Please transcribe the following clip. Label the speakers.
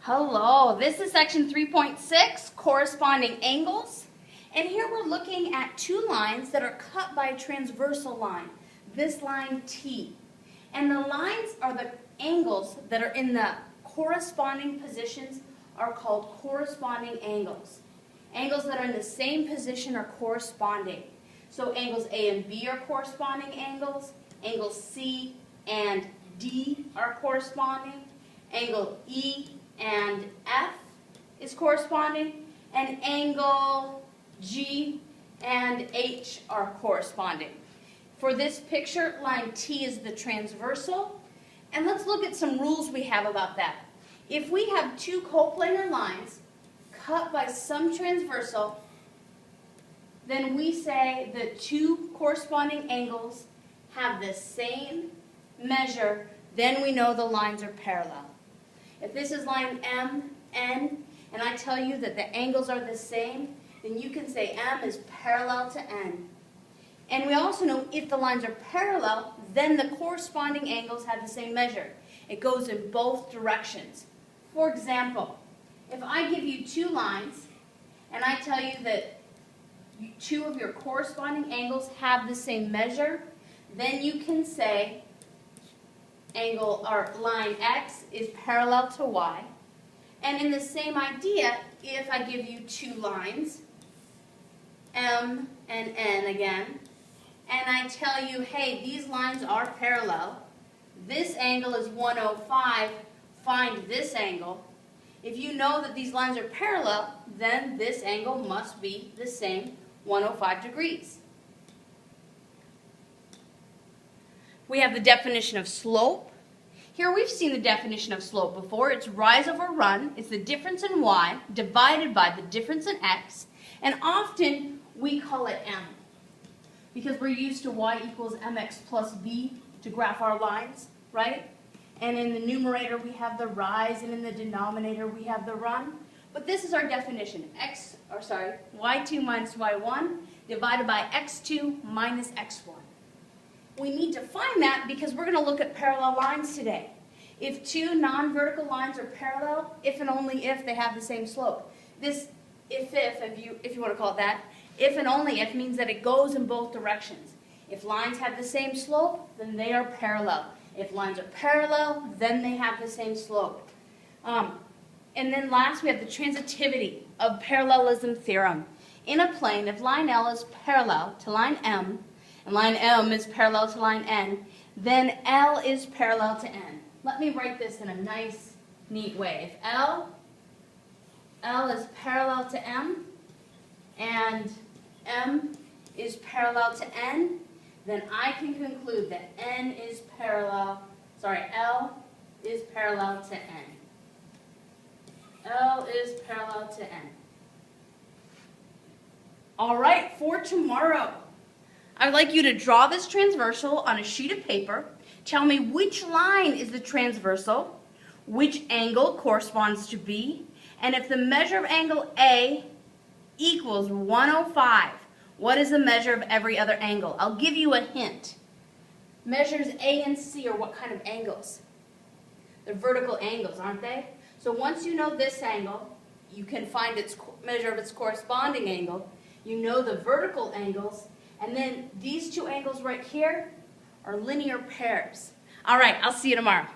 Speaker 1: Hello, this is section 3.6, corresponding angles. And here we're looking at two lines that are cut by a transversal line, this line T. And the lines are the angles that are in the corresponding positions are called corresponding angles. Angles that are in the same position are corresponding. So angles A and B are corresponding angles, angles C and D are corresponding, angle E and F is corresponding, and angle G and H are corresponding. For this picture, line T is the transversal, and let's look at some rules we have about that. If we have two coplanar lines cut by some transversal, then we say the two corresponding angles have the same measure, then we know the lines are parallel. If this is line M, N, and I tell you that the angles are the same, then you can say M is parallel to N. And we also know if the lines are parallel, then the corresponding angles have the same measure. It goes in both directions. For example, if I give you two lines, and I tell you that two of your corresponding angles have the same measure, then you can say angle or line X is parallel to Y. And in the same idea, if I give you two lines, M and N again, and I tell you, hey, these lines are parallel, this angle is 105, find this angle. If you know that these lines are parallel, then this angle must be the same 105 degrees. We have the definition of slope. Here we've seen the definition of slope before. It's rise over run. It's the difference in y divided by the difference in x. And often we call it m, because we're used to y equals mx plus b to graph our lines, right? And in the numerator we have the rise, and in the denominator we have the run. But this is our definition, y2 minus y1 divided by x2 minus x1. We need to find that because we're going to look at parallel lines today. If two non-vertical lines are parallel, if and only if they have the same slope. This if you want to call it that, if and only if means that it goes in both directions. If lines have the same slope, then they are parallel. If lines are parallel, then they have the same slope. And then last, we have the transitivity of parallelism theorem. In a plane, if line L is parallel to line M, and line M is parallel to line N, then L is parallel to N. Let me write this in a nice, neat way. If L is parallel to M, and M is parallel to N, then I can conclude that L is parallel to N. L is parallel to N. All right, for tomorrow, I'd like you to draw this transversal on a sheet of paper. Tell me which line is the transversal, which angle corresponds to B, and if the measure of angle A equals 105, what is the measure of every other angle? I'll give you a hint. Measures A and C are what kind of angles? They're vertical angles, aren't they? So once you know this angle, you can find its measure of its corresponding angle. You know the vertical angles, and then these two angles right here are linear pairs. All right, I'll see you tomorrow.